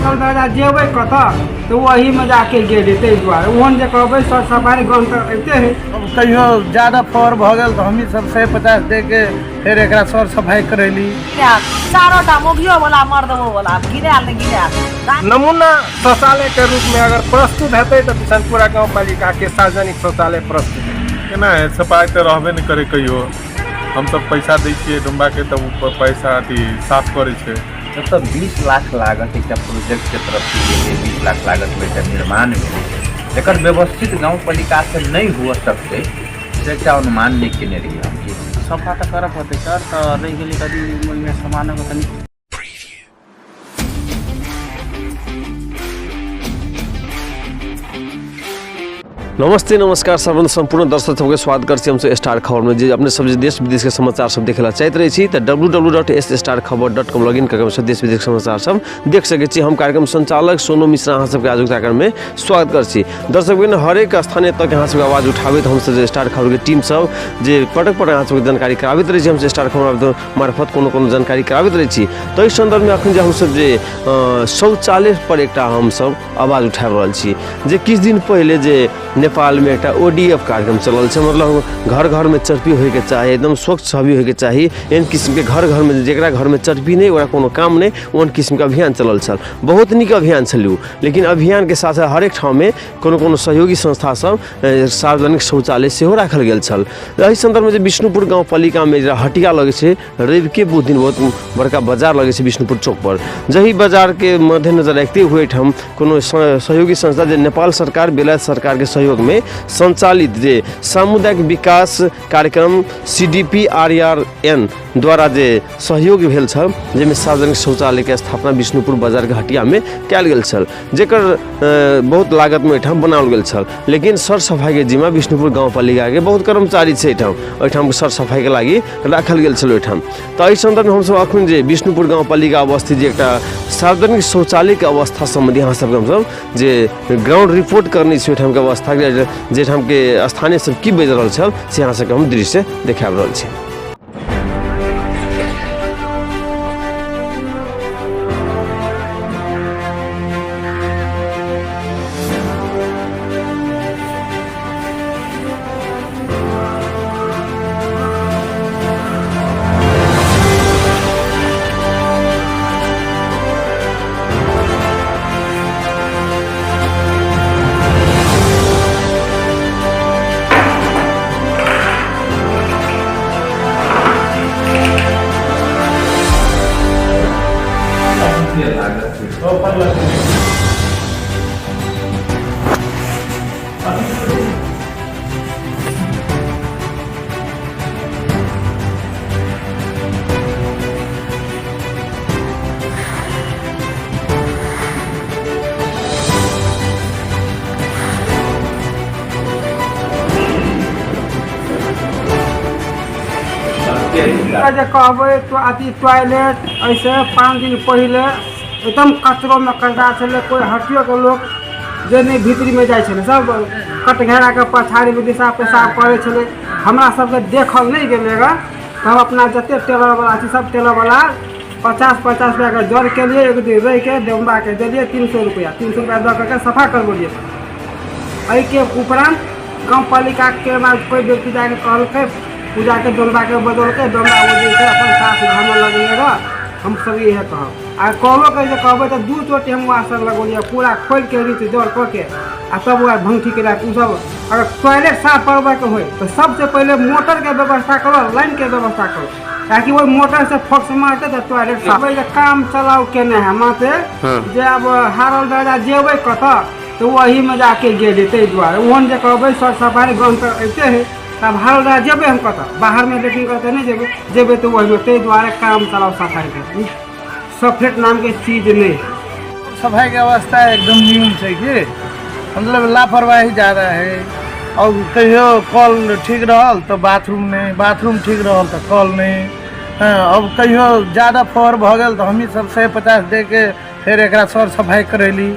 हारल दादा जेबै कतऽ तो वही में जाके गेल ताहि दुआरे ओहन जे कहबै सर सफाई गाँव तक अबिते है। अब कहियो ज्यादा फर भ गेल तो हमही सब 150 दे के फिर एकरा सर सफाई करैली। चारोटा मुखियो वाला मर्दों वाला गिराल नहीं गिराल। नमूना शौचालय के रूप में अगर प्रस्तुत हेतै तो बिशनपुरा गाँव पालिका के सार्वजनिक शौचालय प्रस्तुत है। केना है सफाई तो रहबे नहीं करे कहियो हम सब पैसा दै छियै डुम्बा के तब ऊपर पैसा अथी साफ करे छै। मतलब 20 लाख लागत एक प्रोजेक्ट के तरफ से 20 लाख लागत में निर्माण में एक व्यवस्थित गाँव पालिका से नहीं हो सकते से अनुमान नहीं केने रही हम सफा तो कर पड़ते सर तो रह गई कभी में सामान तनी। नमस्ते नमस्कार सर्वंत संपूर्ण दर्शक सबके स्वागत करते हमसे स्टार खबर में जे अपने सब देश विदेश के समाचार सब देखेला चाहते रही छी तो www.starkhabar.com लॉगिन करके देश विदेश के समाचार सब देख सके छी। हम कार्यक्रम संचालक सोनू मिश्रा अहाँ सबके आज कार्यक्रम में स्वागत कर छी। दर्शक बहन हर एक स्थानीय तक यहाँ सबके आवाज उठाबे हम सब स्टार खबर के टीम सब जे पटक पटक अहाँ सबके जानकारी कराबैत रही छी। हम स्टार खबर मार्फत कोनो जानकारी कराबैत रही छी। तो इस संदर्भ में अखन जे हम सब जे शौचालय पर एक हम सब आवाज उठा रहल छी जे किछ दिन पहले जे नेपाल में एक ODF कार्यक्रम चलल छै। मतलब घर घर में चर्पी होय के चाही एकदम स्वच्छ छवि होय के चाही एहन किस्म के घर घर में जेकरा घर में चर्पी नहीं ओकरा कोनो काम नहीं ओहन किस्म के अभियान चलल छल। बहुत नीक अभियान छलू लेकिन अभियान के साथ हर एक ठाव में कोनो सहयोगी संस्था सब सार्वजनिक शौचालय सेहो राखल गेल छल। एहि संदर्भ में विष्णुपुर गाँव पालिका में हटिया लगे छै रवि के बुध दिन बहुत बड़का बाजार लगे छै विष्णुपुर चौक पर। जही बाजार के मद्देनजर रखते हुए ठाम कोनो सहयोगी संस्था जे नेपाल सरकार बेलायत सरकार के सहयोग में संचालित जे सामुदायिक विकास कार्यक्रम CDPRRN द्वारा जे सहयोग भेल छल जेमे सार्वजनिक शौचालय के स्थापना विष्णुपुर बाजार के हटिया में कयल गेल छल जेकर बहुत लागत में एठाम बनाओल गेल छल। लेकिन सर सफाई के जिम्मा विष्णुपुर गाँव पालिका के बहुत कर्मचारी छै एठाम सर सफाई के लागि राखल गेल छल एठाम। तो एहि संदर्भ में हमसब अखन जे विष्णुपुर गाँव पालिका अवस्थित जे एकटा सार्वजनिक शौचालय के अवस्था संबंधी अहाँ सबके हमसब जे ग्राउंड रिपोर्ट करने छी एठाम के अवस्था जे ठाम के स्थानीय सब की बाजि रहल छल से अहाँ सबके हम दृश्य देखाब रहल छी। जे कहबै तो अति टॉयलेट ऐसे 5 दिन पहले एकदम कचरो में कचरा छलै कोई हटियो के लोग जे नहीं भीतरी में जाय छलै सब कटघेरा के पछाड़ी में दिशा पेशाब करे छलै। हमरा सबके देखल नहीं गेलै ग हम अपना जते टेलर वाला छी सब टेलर वाला 50 रुपया के जड़ के लिए एक दिन रह के डोंबा के दिलिए 300 रुपया दऽ करके सफा करबोलिए। एहि के उपरांत गाँव पालिका के कोई व्यक्ति जाके कहलकै पूजा के डोंबा के बदल के डोंबा अपन साफ घर में लगेगा। हम सब यह कहब आ कहलो के कहबै तो 2 चोटी हम वासर लगोलिए पूरा खोल के रीच जोड़ कऽ के आ तब वह भंगठी के लायक सब अगर टॉयलेट साफ करबे के हो तो सबसे पहले मोटर के व्यवस्था करो लाइन के व्यवस्था करो ताकि वो मोटर से फोक्स मारते तो टॉयलेट साफ काम चलाओ केने है माते जे अब हारल दादा जेबै कतऽ तो वही में जाके गेल ताहि दुआरे ओहन जे कहबै सर सफाई गाँव तक अबिते है तब हारल दादा जेबै हम कतऽ बाहर में लेटिंग करते नहीं जेबै तो वही में ताहि दुआरे काम चलाओ सफाई के सफेद नाम के चीज नहीं सफाई के अवस्था एकदम न्यून है कि मतलब लापरवाही ज़्यादा है। और कहियो कल ठीक रहल तो बाथरूम नहीं बाथरूम ठीक रहल तो कल नहीं। हाँ, अब कहियो ज़्यादा फर भ गेल तो हमही सब 150 दे के फिर एकरा सर सफाई करैली।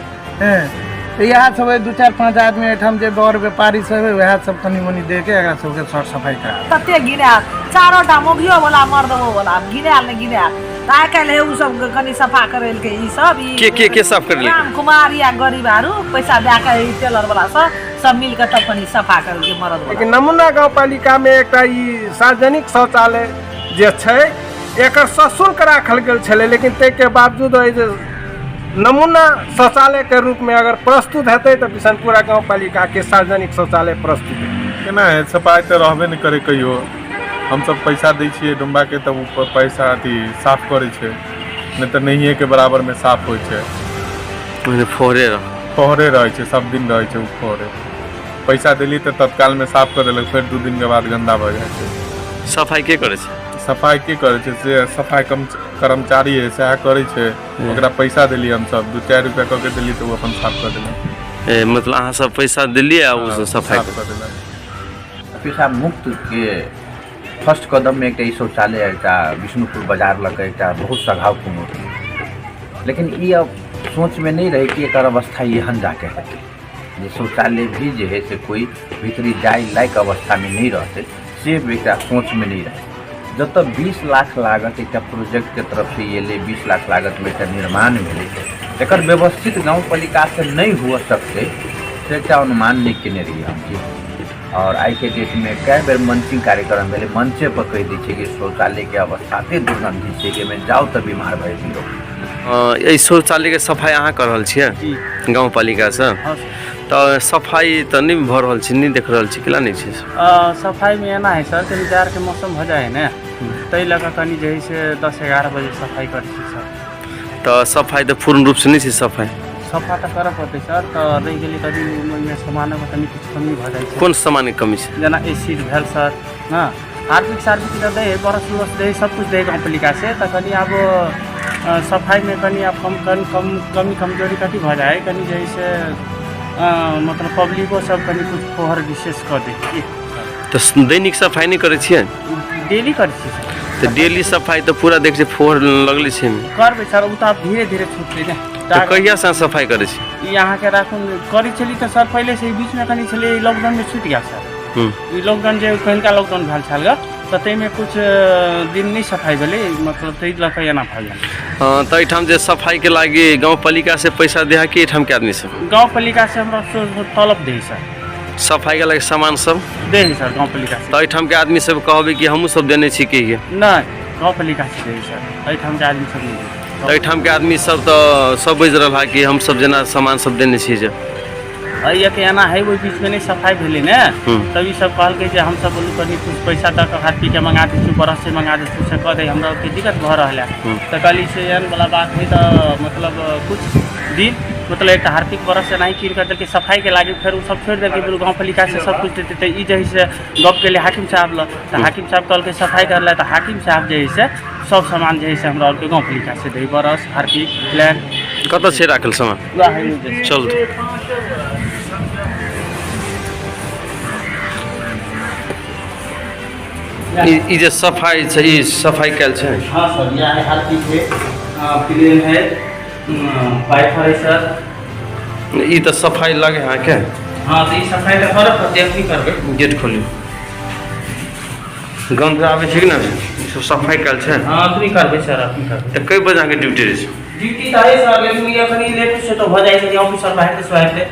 तो यह सब 2-4-5 आदमी एठाम जे बड़ व्यापारी सब है वह सब तनी मनी दे के एकरा सबके सर सफाई करा तते गिराल चारोटा मुखियो वाला मर्दों वाला गिराल नहीं गिराल आइ काल्हि उ सब कनी सफा करेलकै ई सब के साफ करेलकै? राम कुमार या गरीबहरू पैसा दए के ई टेलर वाला सब मिल के तब कनी सफा करेलकै मरद वाला। लेकिन नमूना गाउँपालिका में एक सार्वजनिक शौचालय जे छै एकर सशुल्क राखल गेल छलै, लेकिन ताहिके बावजूद नमूना शौचालय के रूप में अगर प्रस्तुत हेतै तो बिशनपुरा गाउँपालिका के सार्वजनिक शौचालय प्रस्तुत हेतै। केना है, सफाई तो रहबे नहीं करे कहियो। हम सब पैसा दै छियै डुम्बा के तब ऊपर पैसा साफ करे छै, नहीं तो नहिए के बराबर में साफ होइ छै। फोहरे रहे छै, सब दिन रहे छै फोहरे। पैसा दिली तो तत्काल में साफ कर देलक, फिर 2 दिन के बाद गंदा भऽ जाइ छै। सफाई के करे छै? सफाई के करे छै से सफाई कर्मचारी है सएह करे छै। ओकरा पैसा दिली हम सब 2-4 रुपया कऽ के दिली तो वो अपन साफ कर देलक। मतलब अहाँ सब पैसा दिलिए आ उ सफाई कर देलक। पेशाब मुक्त के फर्स्ट कदम में एक शौचालय विष्णुपुर बाजार लग एक बहुत सघावपूर्ण, लेकिन ये अब सोच में नहीं रहे कि एक अवस्था एहन जाके है जे शौचालय भी जो है से कोई भीतरी जाए लायक अवस्था में नहीं रहते, से एक सोच में नहीं रहे। जब तक 20 लाख लागत एक प्रोजेक्ट के तरफ से ये 20 लाख लागत में एक निर्माण मिले, एक व्यवस्थित गाउँपालिका से नहीं हो सकते से अनुमान नहीं केने रही हम। और आई के डेट में कई बेर मंचिंग कार्यक्रम मिले, मंचे पर कह दी कि शौचालय के अवस्था अति दुर्गंधित है कि में जाओ तो बीमार भए लोग। शौचालय के सफाई अहाँ कर रहल छियै गाउँपालिका से? तो सफाई तो नहीं भऽ रहल छी, नहीं देख रहल छी, केला नहीं छै? सफाई में एना है सर, कनी जाड़ के मौसम हो जाए ना, ताहि लऽ कऽ कनी जे है से 10-11 बजे सफाई कर सर। तो सफाई तो पूर्ण रूप से नहीं छै सफाई? सफा तो करऽ पड़तै सर, तो रहि गेलै कभी ओहिमे सामान में कनी कुछ कमी भऽ जाइ छै। कोन सामान के कमी छै? जेना एसिड भेल सर, हाँ हार्पिक तो दे, बरस उरस दे, सब कुछ दे गाउँपालिका से, तो कनी अब सफाई में कनी अब कमी कमजोरी कथी भऽ जाए, कनी जे है से मतलब पब्लिको सब कनी कुछ फोहर विशेष कर दै। तो दैनिक सफाई नहीं करे छियै? डेली करै छी सर। तो डेली सफाई तो पूरा देख छै फोहर लगले छै। करबै सर, उ तो आब धीरे धीरे छूटतै ने। तो कहिया से सफाई करे छी? ई अहाँ के राखुन करै छली तो सर पहले से बीच में कनी छलै, लॉकडाउन में छूट गया सर। ई लॉकडाउन जे पहिलका लॉकडाउन भेल छल ग, तो ताहिमे कुछ दिन नहीं सफाई भेलै, मतलब ताहि लऽ कऽ एना भऽ गेल। हाँ, तो एहिठाम जे सफाई के लागी गाउँपालिका से पैसा दे कि एहिठाम के आदमी सब? गाउँपालिका से हमरा तलब दे सर, सफाई के लागी सामान सब दे सर गाउँपालिका से। तो एहिठाम के आदमी सब कहबै कि हमहूँ सब देने छी कि? नहीं, गाउँपालिका से दे सर, एहिठाम के आदमी सब नहीं। तो एहिठाम के आदमी सब तो सब बाजि रहल है कि हम सब जेना सामान सब देने छी जे ये के एना है, वो बीच में नहीं सफाई भेलै ने, तभी सब कहलकै जे हम सब बोलू कनी कुछ पैसा दऽ कऽ हाथ पी के मंगा दै छी, बरस से मंगा दै छी, से कह दे हमरा के दिक्कत भऽ रहल है। तो कहली से एहन वाला बात है, तो मतलब कुछ दिन मतलब एक हार्पिक बरस से नहीं कीन कर देलकै सफाई के लागी, फिर वो सब छोड़ देलकै, बोलू गाउँपालिका से सब कुछ देते। तो ई जे है से गप के लिए हाकिम साहब लग, तो हाकिम साहब कहलकै सफाई कर ले, तो हाकिम साहब जे है से सब सामान जे है से हमरा के गाउँपालिका से दे, बरस हार्पिक प्लान कतऽ छै राखल सामान? चल ई जे सफाई छै, ई सफाई कैल छै? हाँ सर, यहाँ है हार्पिक है, प्लेन है, पाइप है सर। ई तो सफाई लगे है क्या? हाँ, तो ई सफाई तो करऽ पड़तै, अपनी करबै। गेट खोली, गंध आबै छै कि ना? सफाई कैल छै? हाँ, अपनी करबै सर, अपनी करबै। तो कई बजे अहाँके ड्यूटी रहै छै? ड्यूटी तो है सर, लेकिन ये कनी लेट से तो भऽ जाइ छै, ऑफिसर बाहर से स्वाइते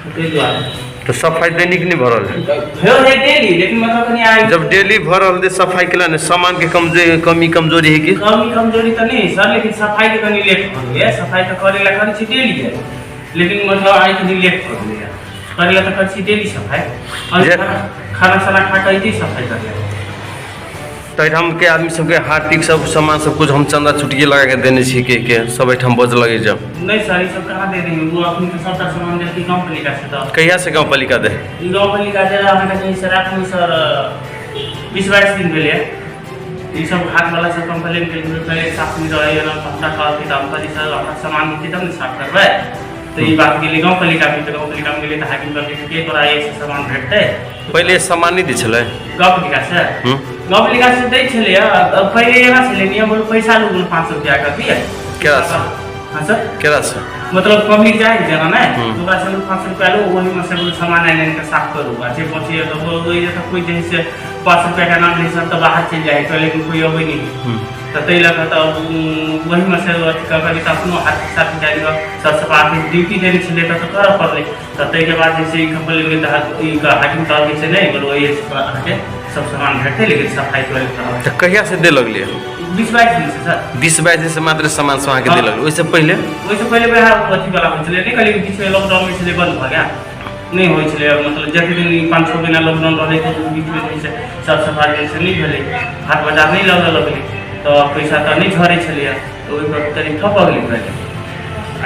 ताहि दुआरे। तो सफाई दैनिक नहीं भरल है? भेल है डेली, लेकिन मतलब कनी आइ जब डेली भरल है सफाई के लिए सामान के कमी कमजोरी है कि? कमी कमजोरी तो नहीं सर, लेकिन सफाई के कनी लेट हो गया। सफाई तो करे ला करी छी डेली है, लेकिन मतलब आई कनी लेट हो गया, करे ला तो करी छी डेली सफाई, और खाना साना खा कर ही सफाई कर ले। तो एहिठाम के आदमी सबके हार्पिक सब सामान सब कुछ हम चंदा छुटिए लगा के देने छी के सब एहिठाम बज लगे जब? नहीं सर, ये सब कहाँ दे रही हूँ, वो अपनी तो सबका सामान देती गाउँपालिका से। तो कहिया से गाउँपालिका दे? गाउँपालिका दे हमें कहीं से राखू सर 20-22 दिन भेलै। ये सब हाथ वाला सब कंप्लेन के पहले साफ नहीं रहे ना, हमरा कहलकै तऽ हम कहली सर हमरा सामान देतै तब ने साफ करबै। तो ये बात गेलै गाउँपालिका में, तो गाउँपालिका में गेलै तऽ हाकिम कहलकै कि तोरा ये सामान भेटतै। पहले सामान नहीं दै छलै गाउँपालिका से? गाउँपालिका से दै छलै, पहले एना छलै नियम, पैसा लोग 500 रुपया का दिए। केरा से? हाँ सर, केरा से मतलब कमी जाए जेना ना, तो ओकरा से 500 रुपया लो, वही में से सामान आनि के साफ करू, अच्छे पहुँचे तो कोई जैसे 5 रुपया का नाम नहीं सर, तो बाहर चल जाए तो, लेकिन कोई अबै नहीं। तो तै लगा तो वही में से कभी तो अपनो हाथ साथ जाके सब सफा के ड्यूटी देने छले तो कर पड़ले तो तै के बाद जैसे कंपनी में तो हाकिम तौर के से नहीं बोलो ये सब सामान भेटते लेकिन सफाई करे तो कहिया से दे लगलिए 20-22 दिन से सर 20-22 दिन से मात्र सामान सब के दे लगलिए ओइसे पहले वह अथी वाला हो चले नहीं कल बीच में लॉकडाउन में चले बंद हो गया नहीं हो चले मतलब जैसे दिन 5-6 महीना लॉकडाउन रहे थे बीच में जैसे सब सफाई जैसे नहीं भेले हाट बाजार नहीं लगले तो पैसा तो नहीं झरे छलिए तो ओहि पर तनी ठप गेलै पहले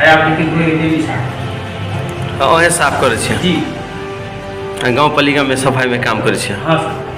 आया लेकिन कोई देवी साहब ओहे साफ करे छी जी गाँव पालिका में सफाई में काम करे छी हाँ सर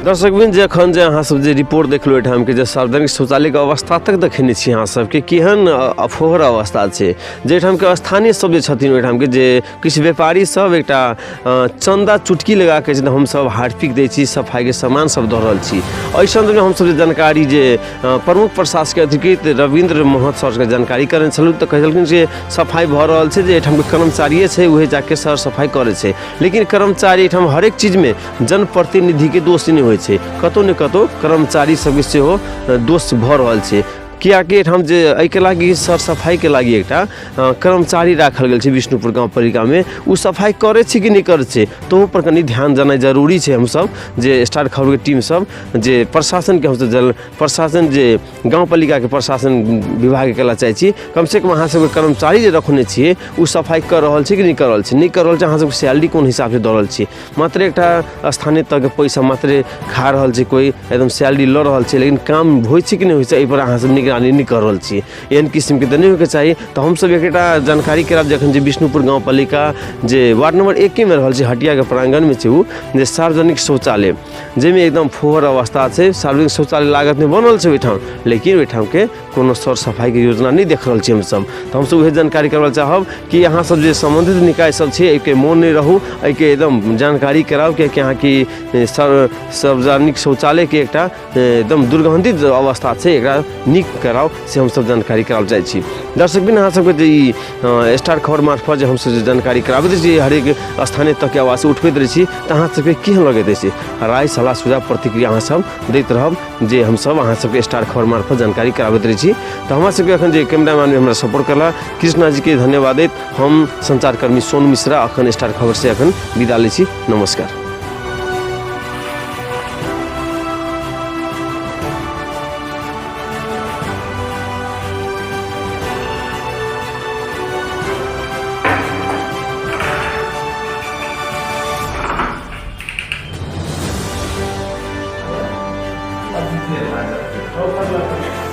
दर्शकबिन जे एखन जे अहाँ सब जे रिपोर्ट देखलो एठाम के जे सार्वजनिक शौचालय के अवस्था तक देखने छी अहाँ सब के केहन अफोहर अवस्था छै जे एठाम के स्थानीय सब जे छथिन ओठाम के जे किछु व्यापारी सब एकटा चंदा चुटकी लगा के जे हम सब हार्पिक दै छी सफाई के सामान सब दऽ रहल छी एहि संदर्भ में हम सब जे जानकारी जे प्रमुख प्रशासक अधिकृत रविंद्र महत सर के जानकारी करने छलु तऽ कहलखिन जे सफाई भऽ रहल छै जे एठाम के कर्मचारी छै उहे जाके सर सफाई करे छै लेकिन कर्मचारी एठाम हरेक चीज में जनप्रतिनिधि के दोष नहीं होइ छै कतौ ने कतौ कर्मचारी सबके सेहो दोष भऽ रहल छै कियाकि एठाम जे एहिके लागि सर सफाई के लागि एकटा कर्मचारी राखल गेल छै विष्णुपुर गाँव पालिका में उ सफाई करे छै कि नहीं करे छै तो पर कनी ध्यान देनाइ जरूरी छै हम सब जे स्टार खबर के टीम सब जे प्रशासन के हम सब प्रशासन जे गाँव पालिका के प्रशासन विभाग के ला चाहै छी कम से कम अहाँ सब के कर्मचारी जे रखने छियै उ सफाई कर रहल छै कि नहीं कर रहल छै नहीं कर रहल छै अहाँ सब सैलरी कोन हिसाब से दऽ रहल छी मात्र एकटा स्थानीय तक के पैसा मात्र खा रहल छै कोई एकदम सैलरी लऽ रहल छै लेकिन काम होइ छै कि नहीं होइ छै एहि पर अहाँ सब निगरानी नहीं कर रहल छी एहन किस्म के नहीं होके चाहिए तो हम सब एकटा जानकारी कराब जखन जे विष्णुपुर गाँव पालिका जे वार्ड नंबर 1 में रहल छै हटिया के प्रांगण में छै उ जे सार्वजनिक शौचालय जेमे एकदम फोहर अवस्था छै सार्वजनिक शौचालय लागत में बनल छै ओहिठाम लेकिन ओहिठाम के कोनो सर सफाई के योजना नहीं देख रहल छी हम सब तो हम सब उहे जानकारी करबा चाहब कि अहाँ सब जे संबंधित निकाय सब छै एके मौन नहीं रहू एके एकदम जानकारी कराओ कि यहाँ की सार्वजनिक शौचालय के एकटा एकदम दुर्गंधित अवस्था छै एकरा नीक कराओ से हम सब जानकारी कराओ चाहै छी दर्शक बिन अहाँ सबके जे स्टार खबर मार्फत जे हम सब जानकारी कराबैत छी हरेक स्थानीय तक के आवाज उठबैत रहै छी तऽ अहाँ सबके केहन लगैत अछि राय सलाह सुझाव प्रतिक्रिया अहाँ सब दैत रहब जे हम सब अहाँ सबके स्टार खबर मार्फत जानकारी कराबैत रहै छी तऽ हमरा सबके एखन जे कैमरामैन हमरा सपोर्ट करला कृष्णा जी के धन्यवाद दैत हम संचारकर्मी सोनू मिश्रा अखन स्टार खबर से अखन विदा लै छी नमस्कार। अब